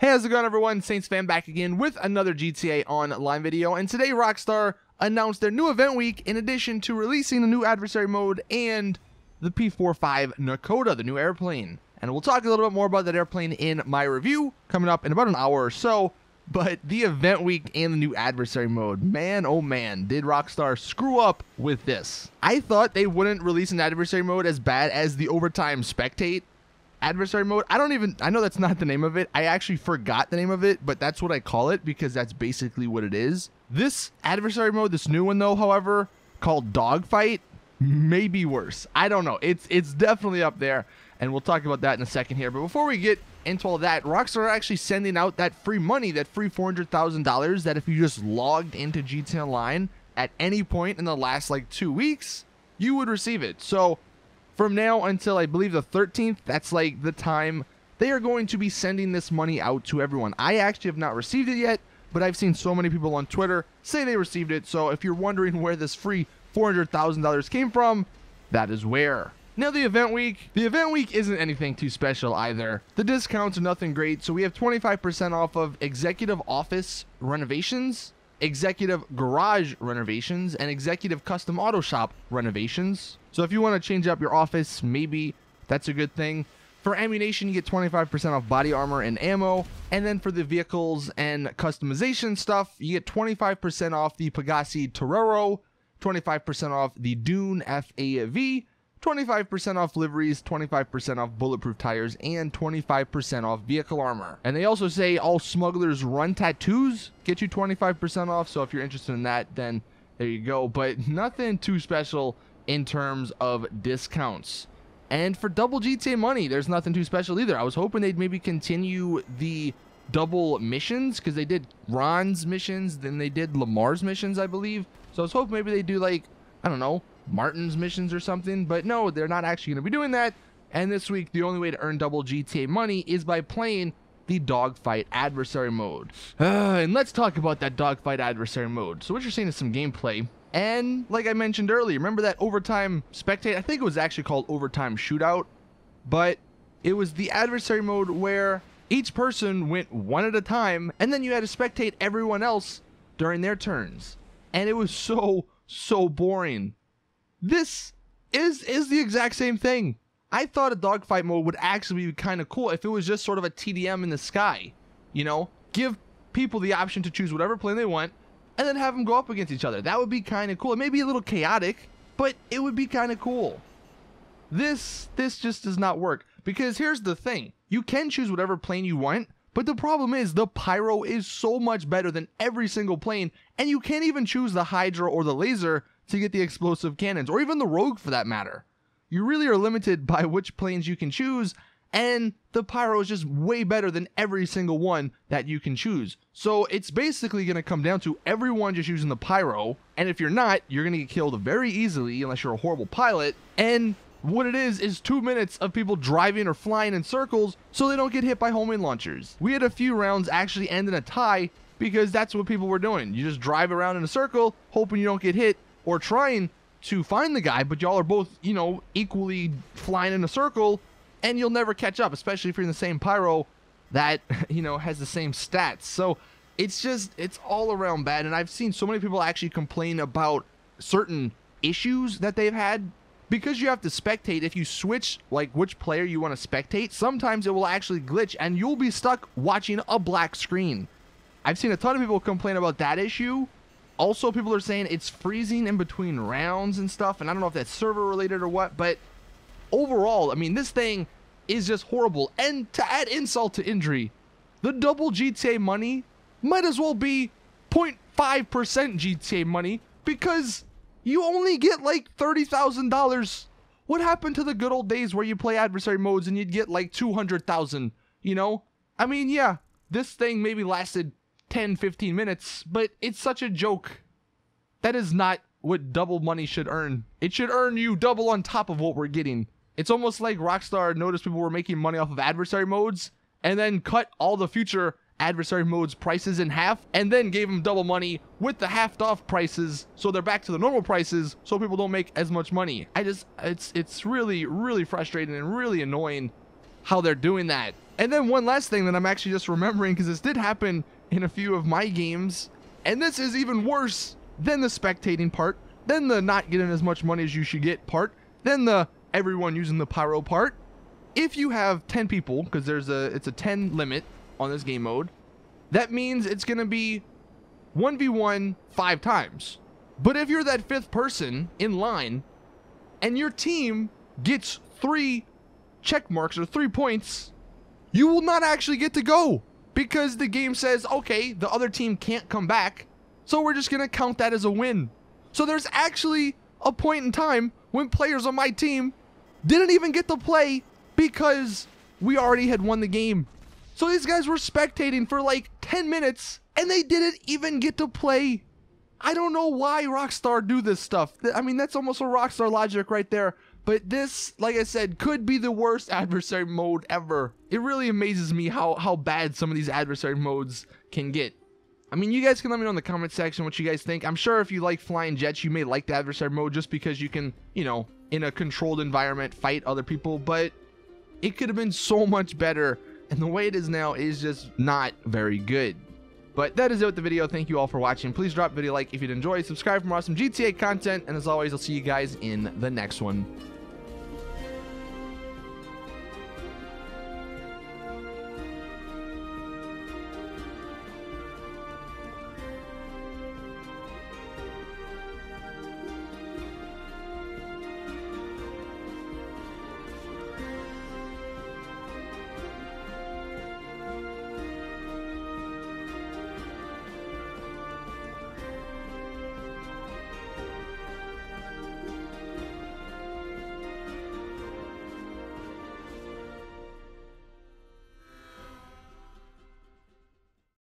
Hey, how's it going, everyone? Saintsfan back again with another GTA Online video, and today Rockstar announced their new event week in addition to releasing the new adversary mode and the P-45 Nakota, the new airplane. And we'll talk a little bit more about that airplane in my review coming up in about an hour or so. But the event week and the new adversary mode, man, oh man, did Rockstar screw up with this. I thought they wouldn't release an adversary mode as bad as the overtime spectate adversary mode. I know that's not the name of it. I actually forgot the name of it, but that's what I call it because that's basically what it is. This adversary mode, this new one though, however, called Dogfight, may be worse. I don't know. It's definitely up there, and we'll talk about that in a second here. But before we get into all that, Rockstar are actually sending out that free money, that free $400,000 that if you just logged into GTA Online at any point in the last like 2 weeks, you would receive it. So from now until I believe the 13th, that's like the time they are going to be sending this money out to everyone. I actually have not received it yet, but I've seen so many people on Twitter say they received it. So if you're wondering where this free $400,000 came from, that is where. Now the event week isn't anything too special either. The discounts are nothing great. So we have 25% off of executive office renovations, executive garage renovations, and executive custom auto shop renovations. So if you want to change up your office, maybe that's a good thing. For ammunition, you get 25% off body armor and ammo. And then for the vehicles and customization stuff, you get 25% off the Pegassi Torero, 25% off the Dune FAV, 25% off liveries, 25% off bulletproof tires, and 25% off vehicle armor. And they also say all Smugglers Run tattoos get you 25% off. So if you're interested in that, then there you go. But nothing too special in terms of discounts. And for double GTA money, there's nothing too special either. I was hoping they'd maybe continue the double missions, because they did Ron's missions, then they did Lamar's missions, I believe. So I was hoping maybe they do, like, I don't know, Martin's missions or something. But no, they're not actually going to be doing that. And this week, the only way to earn double GTA money is by playing the Dogfight adversary mode. And let's talk about that Dogfight adversary mode. So what you're seeing is some gameplay. And like I mentioned earlier, remember that overtime spectate? I think it was actually called overtime shootout, but it was the adversary mode where each person went one at a time, and then you had to spectate everyone else during their turns. And it was so boring. This is the exact same thing. I thought a dogfight mode would actually be kind of cool if it was just sort of a TDM in the sky. You know, give people the option to choose whatever plane they want, and then have them go up against each other. That would be kind of cool. It may be a little chaotic, but it would be kind of cool. This just does not work, because here's the thing. You can choose whatever plane you want, but the problem is the pyro is so much better than every single plane, and you can't even choose the Hydra or the laser to get the explosive cannons, or even the Rogue for that matter. You really are limited by which planes you can choose, and the pyro is just way better than every single one that you can choose. So it's basically going to come down to everyone just using the pyro, and if you're not, you're going to get killed very easily unless you're a horrible pilot. And what it is 2 minutes of people driving or flying in circles so they don't get hit by homing launchers. We had a few rounds actually end in a tie because that's what people were doing. You just drive around in a circle hoping you don't get hit, or trying to find the guy, but y'all are both, you know, equally flying in a circle, and you'll never catch up, especially if you're in the same pyro that, you know, has the same stats. So it's all around bad. And I've seen so many people actually complain about certain issues that they've had because you have to spectate. If you switch like which player you want to spectate, sometimes it will actually glitch and you'll be stuck watching a black screen. I've seen a ton of people complain about that issue. Also, people are saying it's freezing in between rounds and stuff, and I don't know if that's server related or what, but overall, I mean, this thing is just horrible. And to add insult to injury, the double GTA money might as well be 0.5% GTA money, because you only get like $30,000. What happened to the good old days where you play adversary modes and you'd get like 200,000, you know? I mean, yeah, this thing maybe lasted 10-15 minutes, but it's such a joke. That is not what double money should earn. It should earn you double on top of what we're getting. It's almost like Rockstar noticed people were making money off of adversary modes and then cut all the future adversary modes prices in half, and then gave them double money with the halved off prices, so they're back to the normal prices so people don't make as much money. It's really frustrating and really annoying how they're doing that. And then one last thing that I'm actually just remembering, because this did happen in a few of my games, and this is even worse than the spectating part, then the not getting as much money as you should get part, then the everyone using the pyro part. If you have 10 people, because it's a 10 limit on this game mode, that means it's going to be 1v1 5 times. But if you're that 5th person in line and your team gets 3 check marks or 3 points, you will not actually get to go, because the game says, okay, the other team can't come back, so we're just going to count that as a win. So there's actually a point in time when players on my team didn't even get to play because we already had won the game. So these guys were spectating for like 10 minutes and they didn't even get to play. I don't know why Rockstar do this stuff. I mean, that's almost a Rockstar logic right there. But this, like I said, could be the worst adversary mode ever. It really amazes me how bad some of these adversary modes can get. I mean, you guys can let me know in the comment section what you guys think. I'm sure if you like flying jets, you may like the adversary mode just because you can, you know, in a controlled environment, fight other people. But it could have been so much better. And the way it is now is just not very good. But that is it with the video. Thank you all for watching. Please drop a video like if you'd enjoy. Subscribe for more awesome GTA content. And as always, I'll see you guys in the next one.